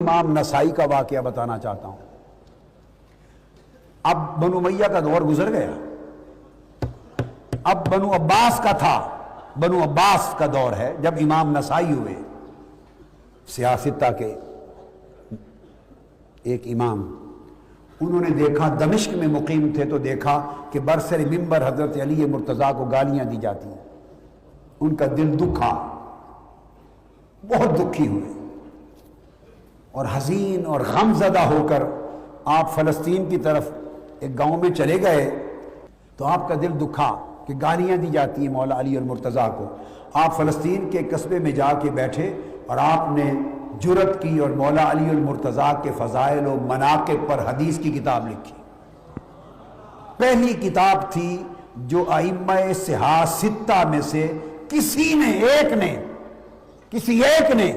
امام نسائی کا واقعہ بتانا چاہتا ہوں۔ اب بنو امیہ کا دور گزر گیا، اب بنو عباس کا تھا، بنو عباس کا دور ہے جب امام نسائی ہوئے، سیاستہ کے ایک امام۔ انہوں نے دیکھا، دمشق میں مقیم تھے تو دیکھا کہ برسر منبر حضرت علی مرتضیٰ کو گالیاں دی جاتی ہیں۔ ان کا دل دکھا، بہت دکھی ہوئے اور حزین اور غم زدہ ہو کر آپ فلسطین کی طرف ایک گاؤں میں چلے گئے تو آپ کا دل دکھا کہ گالیاں دی جاتی ہیں مولا علی المرتضیٰ کو۔ آپ فلسطین کے قصبے میں جا کے بیٹھے اور آپ نے جرأت کی اور مولا علی المرتضیٰ کے فضائل و مناقب پر حدیث کی کتاب لکھی۔ پہلی کتاب تھی جو ائمہ صحاح ستہ میں سے کسی ایک نے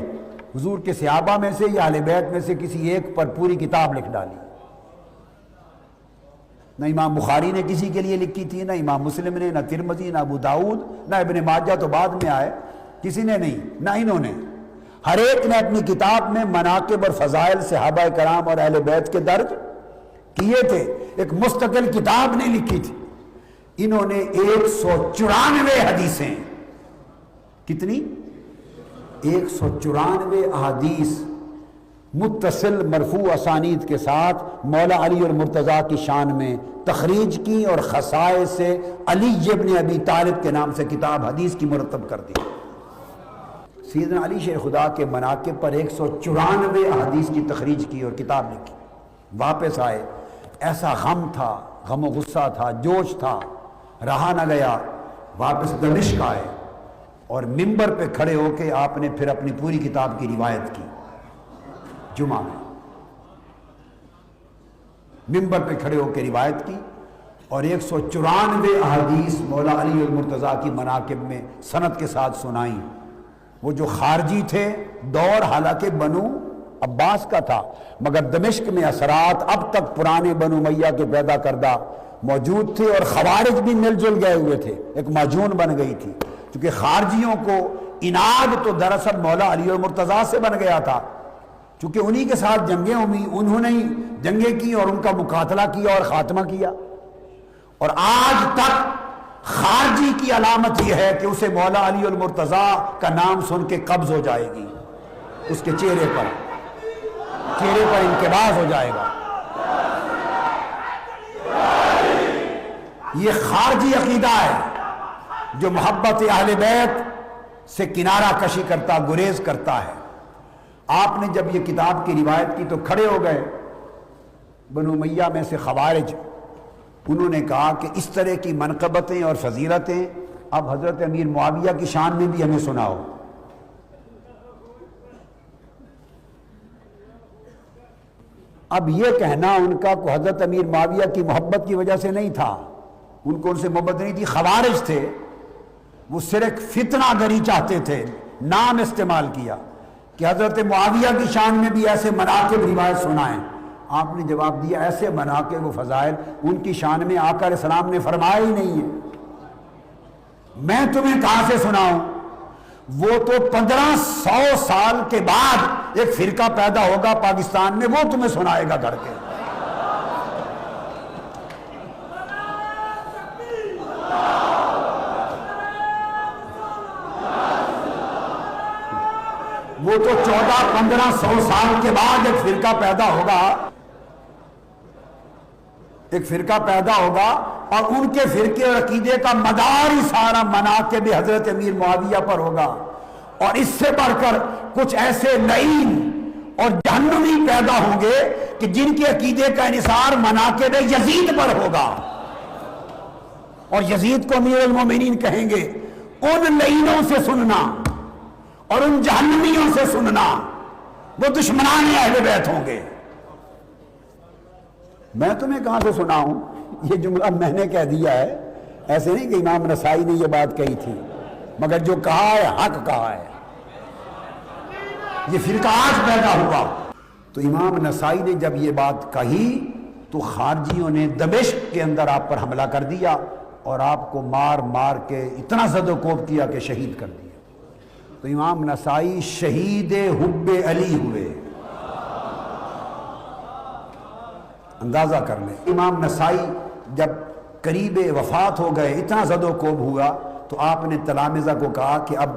حضور کے صحابہ میں سے یا اہل بیت میں سے کسی ایک پر پوری کتاب لکھ ڈالی۔ نہ امام بخاری نے کسی کے لیے لکھی تھی، نہ امام مسلم نے، نہ ترمذی، نہ ابو داؤد، نہ ابن ماجہ تو بعد میں آئے، کسی نے نہیں، نہ انہوں نے۔ ہر ایک نے اپنی کتاب میں مناقب اور فضائل صحابہ کرام اور اہل بیت کے درج کیے تھے، ایک مستقل کتاب نہیں لکھی تھی۔ انہوں نے 194 حدیثیں، کتنی؟ 194 احادیث متصل مرفوع اسانید کے ساتھ مولا علی المرتضیٰ کی شان میں تخریج کی اور خصائص سے علی ابن ابی طالب کے نام سے کتاب حدیث کی مرتب کر دی۔ سیدنا علی شیر خدا کے مناقب پر 194 احادیث کی تخریج کی اور کتاب لکھی۔ واپس آئے، ایسا غم تھا، غم و غصہ تھا، جوش تھا، رہا نہ گیا، واپس دمشق آئے اور منبر پہ کھڑے ہو کے آپ نے پھر اپنی پوری کتاب کی روایت کی۔ جمعہ میں منبر پہ کھڑے ہو کے روایت کی اور 194 احادیث مولا علی المرتضیٰ کی مناقب میں سند کے ساتھ سنائیں۔ وہ جو خارجی تھے، دور حالانکہ بنو عباس کا تھا، مگر دمشق میں اثرات اب تک پرانے بنو امیہ کے پیدا کردہ موجود تھے اور خوارج بھی مل جل گئے ہوئے تھے، ایک معجون بن گئی تھی، کیونکہ خارجیوں کو اناد تو دراصل مولا علی المرتضیٰ سے بن گیا تھا، چونکہ انہی کے ساتھ جنگیں ہوئی، انہوں نے ہی جنگیں کی اور ان کا مقاتلہ کیا اور خاتمہ کیا۔ اور آج تک خارجی کی علامت یہ ہے کہ اسے مولا علی المرتضیٰ کا نام سن کے قبض ہو جائے گی، اس کے چہرے پر انقباض ہو جائے گا۔ یہ خارجی عقیدہ ہے جو محبت اہل بیت سے کنارہ کشی کرتا، گریز کرتا ہے۔ آپ نے جب یہ کتاب کی روایت کی تو کھڑے ہو گئے بنو امیہ میں سے خوارج، انہوں نے کہا کہ اس طرح کی منقبتیں اور فضیلتیں اب حضرت امیر معاویہ کی شان میں بھی ہمیں سناؤ۔ اب یہ کہنا ان کا کو حضرت امیر معاویہ کی محبت کی وجہ سے نہیں تھا، ان کو ان سے محبت نہیں تھی، خوارج تھے، وہ صرف فتنہ گری چاہتے تھے، نام استعمال کیا کہ حضرت معاویہ کی شان میں بھی ایسے مناقب روایت سنائیں۔ آپ نے جواب دیا ایسے مناقب و فضائل ان کی شان میں آقا علیہ السلام نے فرمایا ہی نہیں ہے، میں تمہیں کہاں سے سناؤں؟ وہ تو 1500 سال کے بعد ایک فرقہ پیدا ہوگا پاکستان میں، وہ تمہیں سنائے گا گھر کے۔ وہ تو 1400-1500 سال کے بعد ایک فرقہ پیدا ہوگا اور ان کے فرقے اور عقیدے کا مدار ہی سارا مناقب حضرت امیر معاویہ پر ہوگا، اور اس سے بڑھ کر کچھ ایسے لعین اور جہنمی پیدا ہوں گے کہ جن کے عقیدے کا انحصار مناقب یزید پر ہوگا، اور یزید کو امیر المومنین کہیں گے۔ ان لعینوں سے سننا اور ان جہنمیوں سے سننا، وہ دشمنان اہل بیت ہوں گے۔ میں تمہیں کہاں سے سناؤں؟ یہ جملہ میں نے کہہ دیا ہے، ایسے نہیں کہ امام نسائی نے یہ بات کہی تھی، مگر جو کہا ہے حق کہا ہے۔ یہ فرقہ آج پیدا ہوا۔ تو امام نسائی نے جب یہ بات کہی تو خارجیوں نے دمشق کے اندر آپ پر حملہ کر دیا اور آپ کو مار مار کے اتنا زد و کوب کیا کہ شہید کر دیا۔ تو امام نسائی شہید حب علی ہوئے، اندازہ کر لیں۔ امام نسائی جب قریب وفات ہو گئے، اتنا زد و کوب ہوا، تو آپ نے تلامذہ کو کہا کہ اب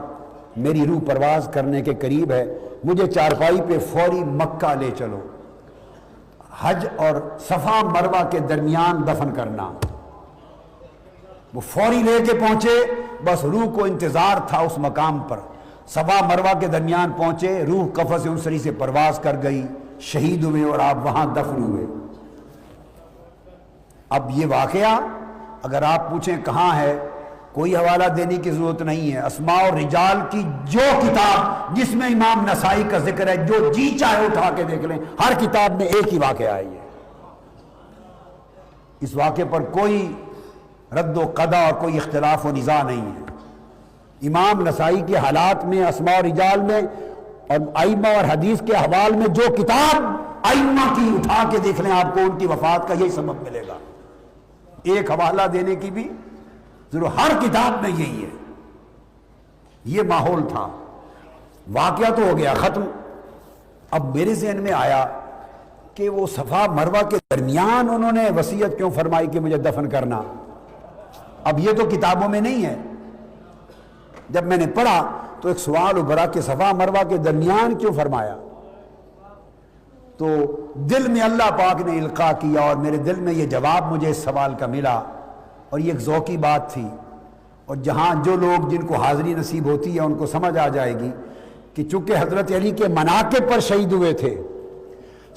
میری روح پرواز کرنے کے قریب ہے، مجھے چارپائی پہ فوری مکہ لے چلو، حج اور صفا مروہ کے درمیان دفن کرنا۔ وہ فوری لے کے پہنچے، بس روح کو انتظار تھا اس مقام پر، صفا مروہ کے درمیان پہنچے، روح قفس انصری سے پرواز کر گئی، شہید ہوئے اور آپ وہاں دفن ہوئے۔ اب یہ واقعہ اگر آپ پوچھیں کہاں ہے، کوئی حوالہ دینے کی ضرورت نہیں ہے، اسماء اور رجال کی جو کتاب جس میں امام نسائی کا ذکر ہے، جو جی چاہے اٹھا کے دیکھ لیں، ہر کتاب میں ایک ہی واقعہ ہے۔ اس واقعے پر کوئی رد و قضا اور کوئی اختلاف و نزاع نہیں ہے۔ امام نسائی کے حالات میں، اسماء اور رجال میں اور ائمہ اور حدیث کے احوال میں جو کتاب ائمہ کی اٹھا کے دیکھ لیں، آپ کو ان کی وفات کا یہی سبب ملے گا۔ ایک حوالہ دینے کی بھی ضرور، ہر کتاب میں یہی ہے۔ یہ ماحول تھا، واقعہ تو ہو گیا ختم۔ اب میرے ذہن میں آیا کہ وہ صفا مروہ کے درمیان انہوں نے وصیت کیوں فرمائی کہ مجھے دفن کرنا؟ اب یہ تو کتابوں میں نہیں ہے۔ جب میں نے پڑھا تو ایک سوال ابھرا کہ صفا مروہ کے درمیان کیوں فرمایا؟ تو دل میں اللہ پاک نے القاء کیا اور میرے دل میں یہ جواب مجھے اس سوال کا ملا، اور یہ ایک ذوقی بات تھی، اور جہاں جو لوگ جن کو حاضری نصیب ہوتی ہے ان کو سمجھ آ جائے گی کہ چونکہ حضرت علی کے مناقب پر شہید ہوئے تھے،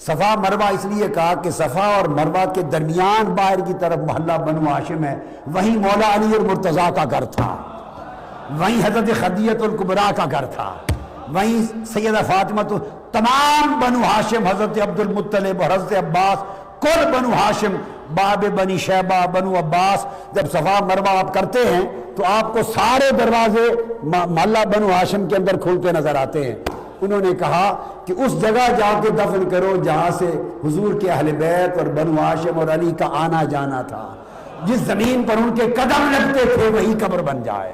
صفا مروہ اس لیے کہا کہ صفا اور مروہ کے درمیان باہر کی طرف محلہ بنو ہاشم ہے، وہیں مولا علی اور مرتضیٰ کا گھر تھا، وہیں حضرت خدیجہ الکبریٰ کا گھر تھا، وہیں سیدہ فاطمہ، تو تمام بنو ہاشم، حضرت عبد المطلب اور حضرت عباس، کل بنو ہاشم، باب بنی شیبہ، بنو عباس، جب صفا مروہ آپ کرتے ہیں تو آپ کو سارے دروازے محلہ بنو ہاشم کے اندر کھلتے نظر آتے ہیں۔ انہوں نے کہا کہ اس جگہ جا کے دفن کرو جہاں سے حضور کے اہل بیت اور بنو ہاشم اور علی کا آنا جانا تھا، جس زمین پر ان کے قدم لگتے تھے وہی قبر بن جائے۔